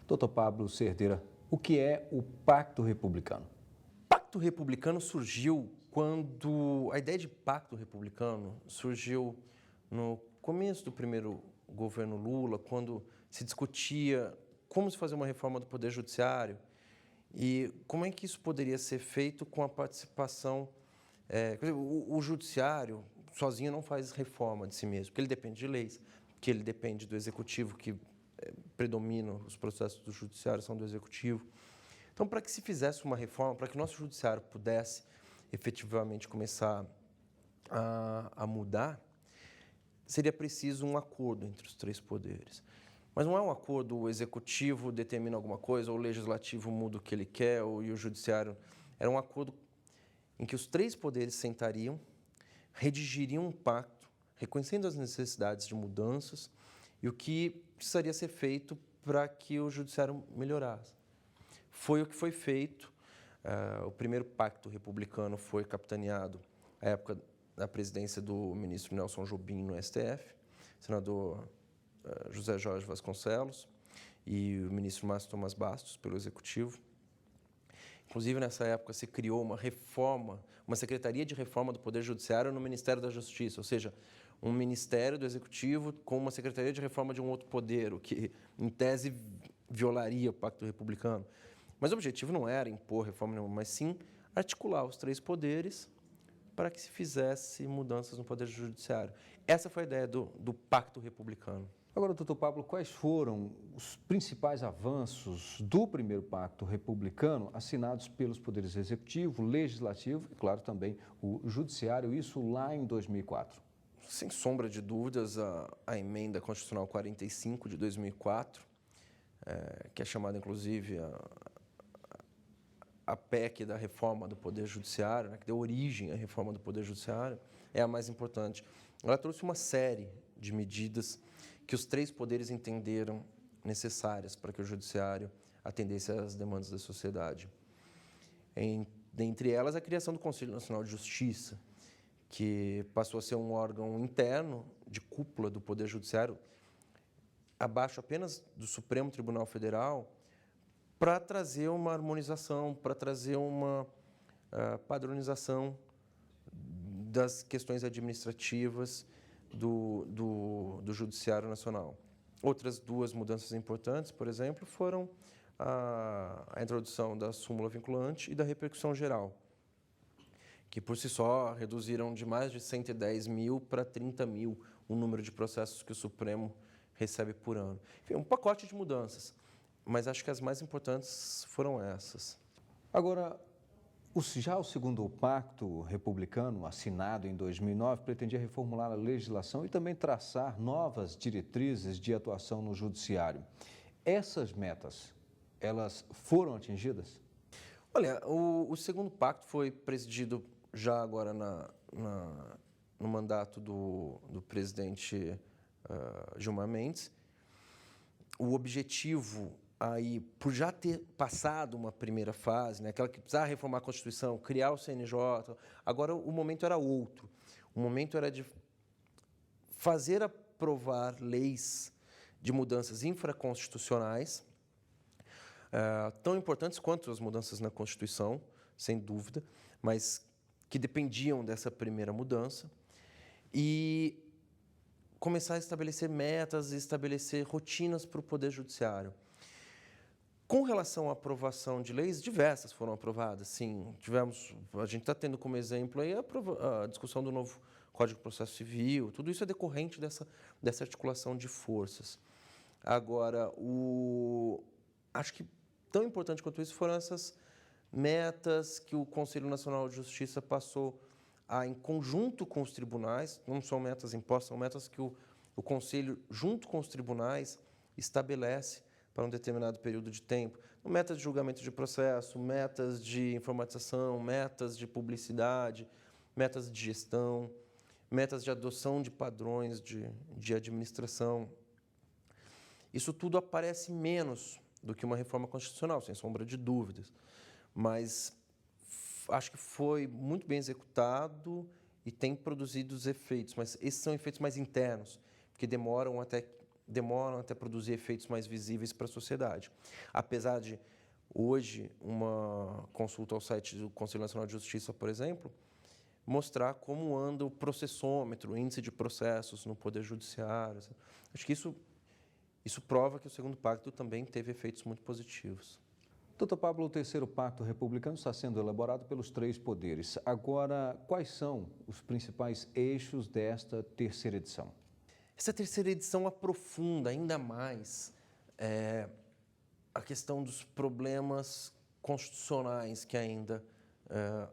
Doutor Pablo Cerdeira, o que é o Pacto Republicano? O Pacto Republicano surgiu quando... A ideia de Pacto Republicano surgiu no começo do primeiro governo Lula, quando se discutia como se fazer uma reforma do Poder Judiciário e como é que isso poderia ser feito com a participação... o Judiciário sozinho não faz reforma de si mesmo, porque ele depende de leis, porque ele depende do Executivo, que predomina, os processos do Judiciário são do Executivo. Então, para que se fizesse uma reforma, para que o nosso Judiciário pudesse efetivamente começar a mudar, seria preciso um acordo entre os três poderes. Mas não é um acordo, o Executivo determina alguma coisa, ou o Legislativo muda o que ele quer, e o Judiciário... Era um acordo em que os três poderes sentariam, redigiriam um pacto, reconhecendo as necessidades de mudanças e o que precisaria ser feito para que o Judiciário melhorasse. Foi o que foi feito. O primeiro pacto republicano foi capitaneado à época da presidência do ministro Nelson Jobim no STF, senador José Jorge Vasconcelos e o ministro Márcio Tomás Bastos, pelo Executivo. Inclusive, nessa época, se criou uma reforma, uma Secretaria de Reforma do Poder Judiciário no Ministério da Justiça, ou seja, um Ministério do Executivo com uma Secretaria de Reforma de um outro poder, o que, em tese, violaria o Pacto Republicano. Mas o objetivo não era impor reforma nenhuma, mas sim articular os três poderes para que se fizesse mudanças no Poder Judiciário. Essa foi a ideia do Pacto Republicano. Agora, doutor Pablo, quais foram os principais avanços do primeiro Pacto Republicano assinados pelos poderes Executivo, Legislativo e, claro, também o Judiciário, isso lá em 2004? Sem sombra de dúvidas, a Emenda Constitucional 45 de 2004, que é chamada, inclusive, a PEC da reforma do Poder Judiciário, né, que deu origem à reforma do Poder Judiciário, é a mais importante. Ela trouxe uma série de medidas que os três poderes entenderam necessárias para que o Judiciário atendesse às demandas da sociedade. Dentre elas, a criação do Conselho Nacional de Justiça, que passou a ser um órgão interno de cúpula do Poder Judiciário, abaixo apenas do Supremo Tribunal Federal, para trazer uma harmonização, para trazer uma padronização das questões administrativas do Judiciário Nacional. Outras duas mudanças importantes, por exemplo, foram a introdução da súmula vinculante e da repercussão geral, que por si só reduziram de mais de 110 mil para 30 mil o número de processos que o Supremo recebe por ano. Enfim, um pacote de mudanças, mas acho que as mais importantes foram essas. Agora, já o segundo Pacto Republicano, assinado em 2009, pretendia reformular a legislação e também traçar novas diretrizes de atuação no Judiciário. Essas metas, elas foram atingidas? Olha, o segundo pacto foi presidido já agora no mandato do presidente Gilmar Mendes. O objetivo aí, por já ter passado uma primeira fase, né, aquela que precisava reformar a Constituição, criar o CNJ, agora o momento era outro. O momento era de fazer aprovar leis de mudanças infraconstitucionais, tão importantes quanto as mudanças na Constituição, sem dúvida, mas que dependiam dessa primeira mudança, e começar a estabelecer metas e estabelecer rotinas para o Poder Judiciário. Com relação à aprovação de leis, diversas foram aprovadas, sim. A gente está tendo como exemplo aí a discussão do novo Código de Processo Civil, tudo isso é decorrente dessa articulação de forças. Agora, acho que tão importante quanto isso foram essas metas que o Conselho Nacional de Justiça passou em conjunto com os tribunais, não são metas impostas, são metas que o Conselho, junto com os tribunais, estabelece para um determinado período de tempo. Metas de julgamento de processo, metas de informatização, metas de publicidade, metas de gestão, metas de adoção de padrões de administração. Isso tudo aparece menos do que uma reforma constitucional, sem sombra de dúvidas, mas acho que foi muito bem executado e tem produzido os efeitos, mas esses são efeitos mais internos, que demoram até demoram até produzir efeitos mais visíveis para a sociedade. Apesar de, hoje, uma consulta ao site do Conselho Nacional de Justiça, por exemplo, mostrar como anda o processômetro, o índice de processos no Poder Judiciário. Acho que isso prova que o segundo pacto também teve efeitos muito positivos. Doutor Pablo, o terceiro pacto republicano está sendo elaborado pelos 3 poderes. Agora, quais são os principais eixos desta terceira edição? Essa terceira edição aprofunda ainda mais a questão dos problemas constitucionais que ainda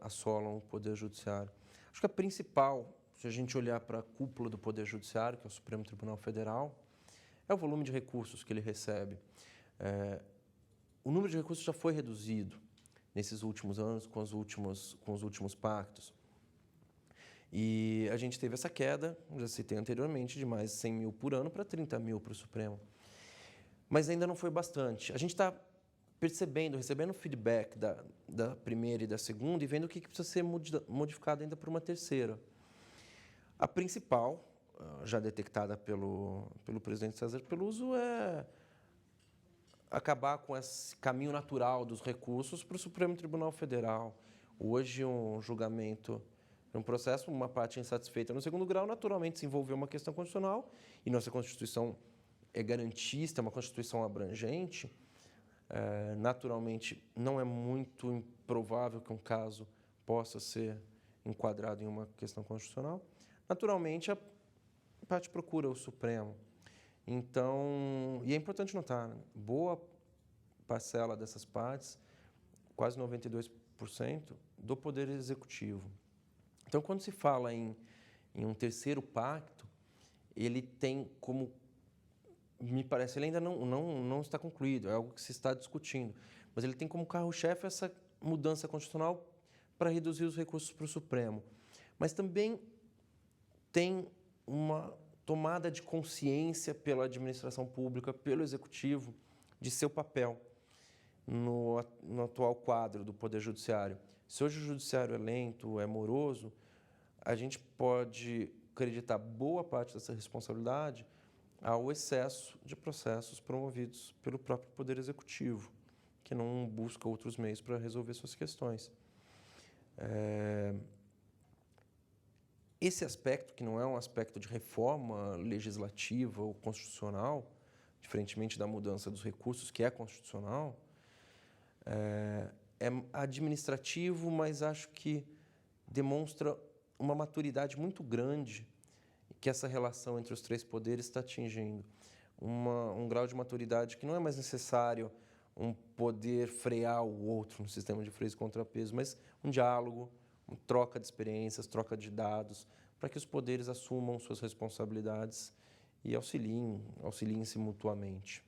assolam o Poder Judiciário. Acho que a principal, se a gente olhar para a cúpula do Poder Judiciário, que é o Supremo Tribunal Federal, é o volume de recursos que ele recebe. O número de recursos já foi reduzido nesses últimos anos com os últimos pactos. E a gente teve essa queda, já citei anteriormente, de mais de 100 mil por ano para 30 mil para o Supremo. Mas ainda não foi bastante. A gente está percebendo, recebendo feedback da primeira e da segunda e vendo o que precisa ser modificado ainda para uma terceira. A principal, já detectada pelo presidente César Peluso, é acabar com esse caminho natural dos recursos para o Supremo Tribunal Federal. Hoje, um julgamento, um processo, uma parte insatisfeita no segundo grau, naturalmente se envolveu uma questão constitucional, e nossa Constituição é garantista, é uma Constituição abrangente. Naturalmente, não é muito improvável que um caso possa ser enquadrado em uma questão constitucional. Naturalmente, a parte procura o Supremo. Então, e é importante notar, né? Boa parcela dessas partes, quase 92%, do Poder Executivo. Então, quando se fala em um terceiro pacto, ele tem como, me parece, ele ainda não está concluído, é algo que se está discutindo, mas ele tem como carro-chefe essa mudança constitucional para reduzir os recursos para o Supremo. Mas também tem uma tomada de consciência pela administração pública, pelo Executivo, de seu papel no atual quadro do Poder Judiciário. Se hoje o Judiciário é lento, é moroso, a gente pode acreditar boa parte dessa responsabilidade ao excesso de processos promovidos pelo próprio Poder Executivo, que não busca outros meios para resolver suas questões. Esse aspecto, que não é um aspecto de reforma legislativa ou constitucional, diferentemente da mudança dos recursos, que é constitucional, é administrativo, mas acho que demonstra uma maturidade muito grande que essa relação entre os 3 poderes está atingindo. Um grau de maturidade que não é mais necessário um poder frear o outro no sistema de freios e contrapeso, mas um diálogo, uma troca de experiências, troca de dados, para que os poderes assumam suas responsabilidades e auxiliem-se mutuamente.